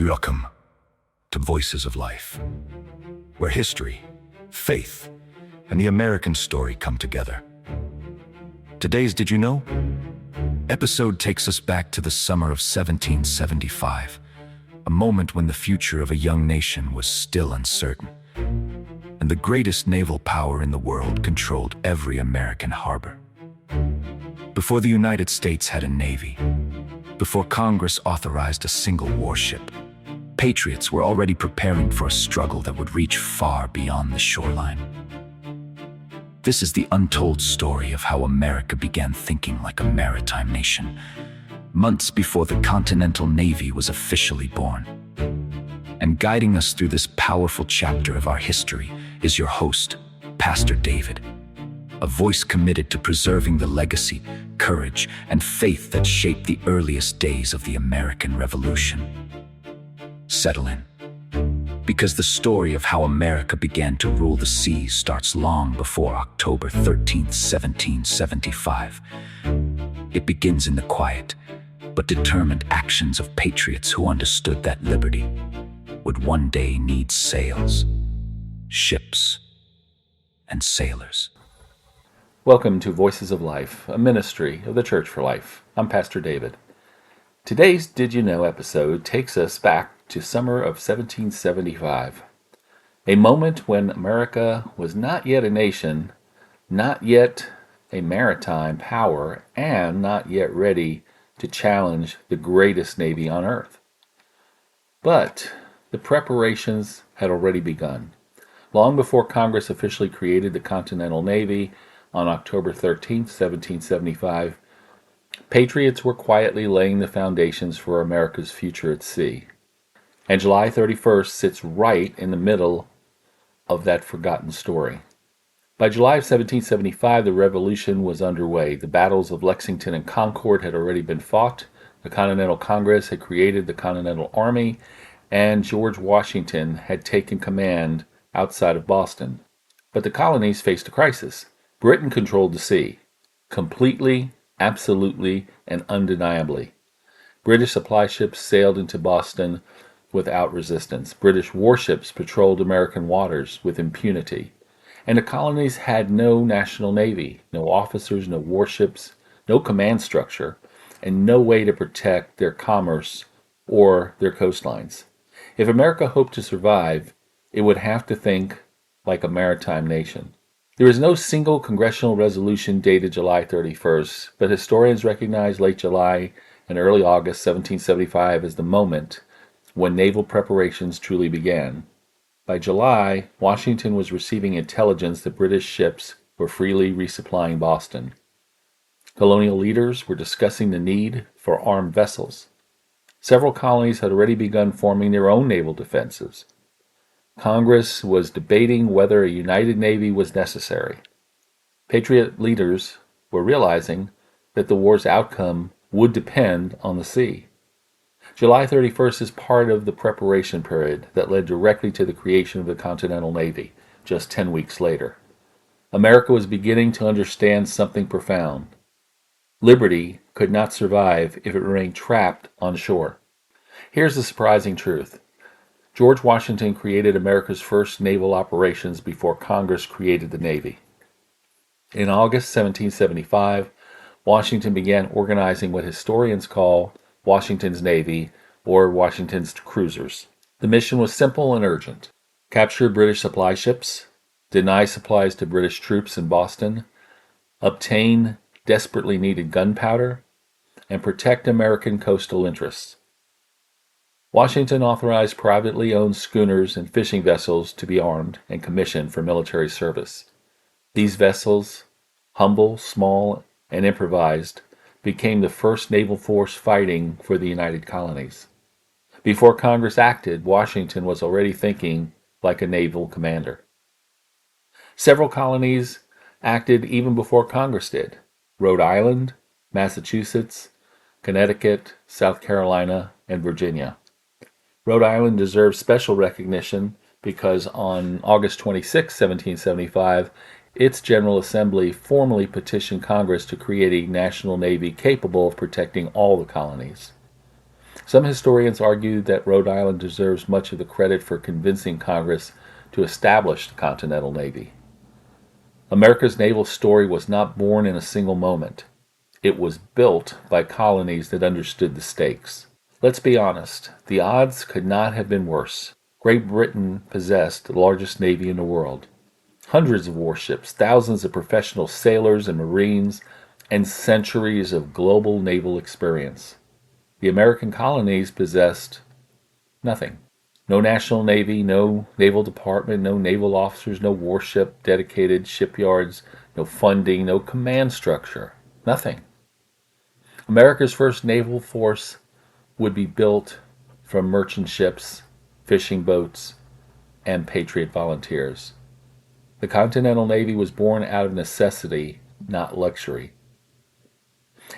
Welcome to Voices of Life, where history, faith, and the American story come together. Today's Did You Know? Episode takes us back to the summer of 1775, a moment when the future of a young nation was still uncertain, and the greatest naval power in the world controlled every American harbor. Before the United States had a navy, before Congress authorized a single warship, patriots were already preparing for a struggle that would reach far beyond the shoreline. This is the untold story of how America began thinking like a maritime nation, months before the Continental Navy was officially born. And guiding us through this powerful chapter of our history is your host, Pastor David, a voice committed to preserving the legacy, courage, and faith that shaped the earliest days of the American Revolution. Settle in, because the story of how America began to rule the seas starts long before October 13th, 1775. It begins in the quiet, but determined actions of patriots who understood that liberty would one day need sails, ships, and sailors. Welcome to Voices of Life, a ministry of the Church for Life. I'm Pastor David. Today's Did You Know episode takes us back to summer of 1775, a moment when America was not yet a nation, not yet a maritime power, and not yet ready to challenge the greatest navy on earth. But the preparations had already begun. Long before Congress officially created the Continental Navy on October 13, 1775, patriots were quietly laying the foundations for America's future at sea. And July 31st sits right in the middle of that forgotten story. By July of 1775, the Revolution was underway. The battles of Lexington and Concord had already been fought. The Continental Congress had created the Continental Army, and George Washington had taken command outside of Boston. But the colonies faced a crisis. Britain controlled the sea, completely, absolutely, and undeniably. British supply ships sailed into Boston without resistance. British warships patrolled American waters with impunity. And the colonies had no national navy, no officers, no warships, no command structure, and no way to protect their commerce or their coastlines. If America hoped to survive, it would have to think like a maritime nation. There is no single congressional resolution dated July 31st, but historians recognize late July and early August 1775 as the moment when naval preparations truly began. By July, Washington was receiving intelligence that British ships were freely resupplying Boston. Colonial leaders were discussing the need for armed vessels. Several colonies had already begun forming their own naval defenses. Congress was debating whether a united navy was necessary. Patriot leaders were realizing that the war's outcome would depend on the sea. July 31st is part of the preparation period that led directly to the creation of the Continental Navy, just 10 weeks later. America was beginning to understand something profound. Liberty could not survive if it remained trapped on shore. Here's the surprising truth. George Washington created America's first naval operations before Congress created the Navy. In August 1775, Washington began organizing what historians call Washington's Navy, or Washington's cruisers. The mission was simple and urgent. Capture British supply ships, deny supplies to British troops in Boston, obtain desperately needed gunpowder, and protect American coastal interests. Washington authorized privately owned schooners and fishing vessels to be armed and commissioned for military service. These vessels, humble, small, and improvised, became the first naval force fighting for the United Colonies. Before Congress acted, Washington was already thinking like a naval commander. Several colonies acted even before Congress did. Rhode Island, Massachusetts, Connecticut, South Carolina, and Virginia. Rhode Island deserves special recognition because on August 26, 1775, its General Assembly formally petitioned Congress to create a national navy capable of protecting all the colonies. Some historians argue that Rhode Island deserves much of the credit for convincing Congress to establish the Continental Navy. America's naval story was not born in a single moment. It was built by colonies that understood the stakes. Let's be honest, the odds could not have been worse. Great Britain possessed the largest navy in the world. Hundreds of warships, thousands of professional sailors and marines, and centuries of global naval experience. The American colonies possessed nothing. No national navy, no naval department, no naval officers, no warship, dedicated shipyards, no funding, no command structure. Nothing. America's first naval force would be built from merchant ships, fishing boats, and patriot volunteers. The Continental Navy was born out of necessity, not luxury.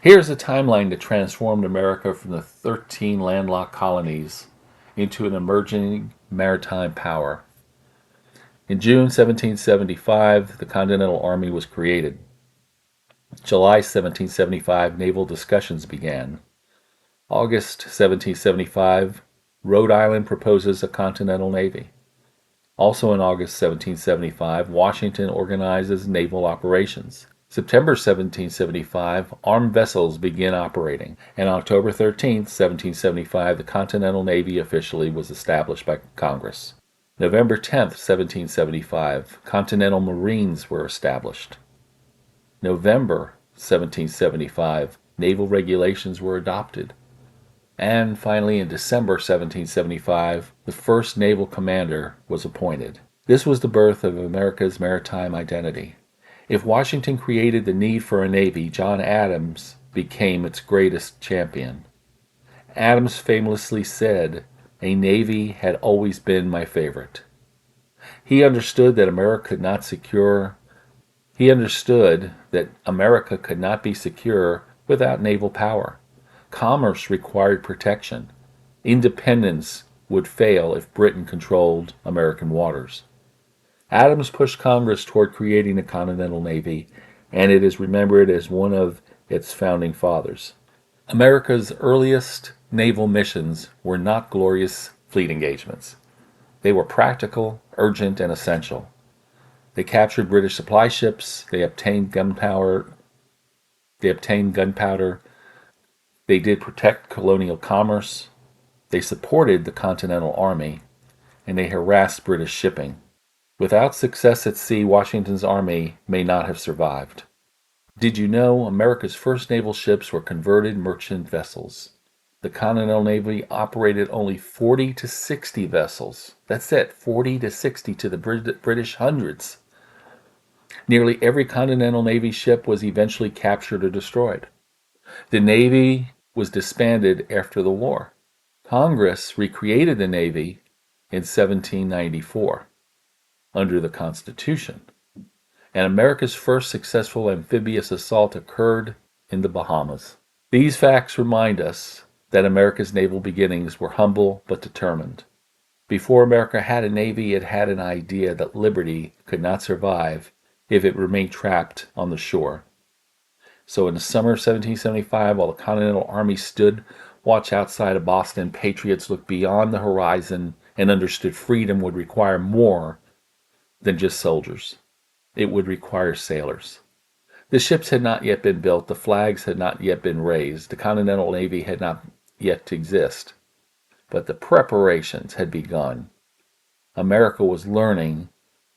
Here's a timeline that transformed America from the 13 landlocked colonies into an emerging maritime power. In June 1775, the Continental Army was created. July 1775, naval discussions began. August 1775, Rhode Island proposes a Continental Navy. Also in August 1775, Washington organizes naval operations. September 1775, armed vessels begin operating, and October 13, 1775, the Continental Navy officially was established by Congress. November 10, 1775, Continental Marines were established. November 1775, naval regulations were adopted. And finally, in December 1775, the first naval commander was appointed. This was the birth of America's maritime identity. If Washington created the need for a navy, John Adams became its greatest champion. Adams famously said, "A navy had always been my favorite." He understood that America could not be secure without naval power. Commerce required protection. Independence would fail if Britain controlled American waters. Adams pushed Congress toward creating a Continental Navy, and it is remembered as one of its founding fathers. America's earliest naval missions were not glorious fleet engagements. They were practical, urgent, and essential. They captured British supply ships, they obtained gunpowder, they did protect colonial commerce, they supported the Continental Army, and they harassed British shipping. Without success at sea, Washington's army may not have survived. Did you know America's first naval ships were converted merchant vessels? The Continental Navy operated only 40 to 60 vessels. That's it, 40 to 60 to the British hundreds. Nearly every Continental Navy ship was eventually captured or destroyed. The Navy was disbanded after the war. Congress recreated the Navy in 1794 under the Constitution, and America's first successful amphibious assault occurred in the Bahamas. These facts remind us that America's naval beginnings were humble but determined. Before America had a navy, it had an idea that liberty could not survive if it remained trapped on the shore. So in the summer of 1775, while the Continental Army stood watch outside of Boston, patriots looked beyond the horizon and understood freedom would require more than just soldiers. It would require sailors. The ships had not yet been built, the flags had not yet been raised, the Continental Navy had not yet to exist, but the preparations had begun. America was learning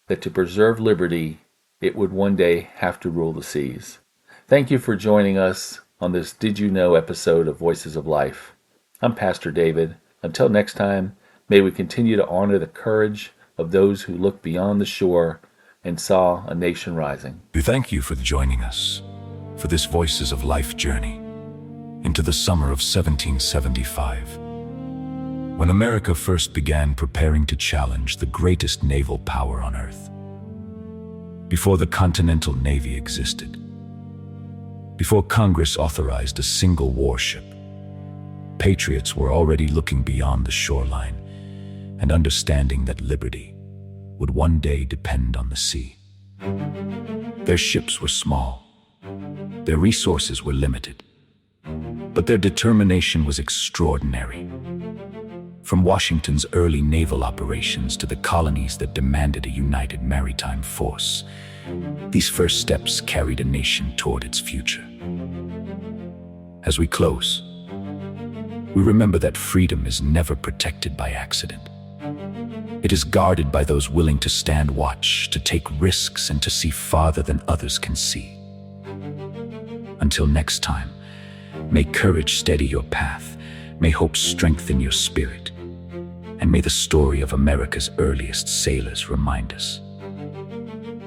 that to preserve liberty, it would one day have to rule the seas. Thank you for joining us on this Did You Know episode of Voices of Life. I'm Pastor David. Until next time, may we continue to honor the courage of those who looked beyond the shore and saw a nation rising. We thank you for joining us for this Voices of Life journey into the summer of 1775, when America first began preparing to challenge the greatest naval power on earth. Before the Continental Navy existed, before Congress authorized a single warship, patriots were already looking beyond the shoreline and understanding that liberty would one day depend on the sea. Their ships were small, their resources were limited, but their determination was extraordinary. From Washington's early naval operations to the colonies that demanded a united maritime force, these first steps carried a nation toward its future. As we close, we remember that freedom is never protected by accident. It is guarded by those willing to stand watch, to take risks, and to see farther than others can see. Until next time, may courage steady your path, may hope strengthen your spirit, and may the story of America's earliest sailors remind us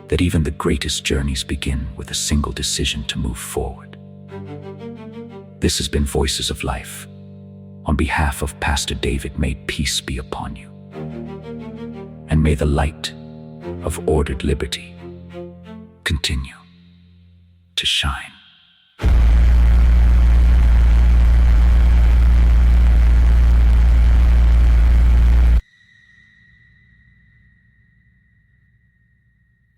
that even the greatest journeys begin with a single decision to move forward. This has been Voices of Life. On behalf of Pastor David, may peace be upon you, and may the light of ordered liberty continue to shine.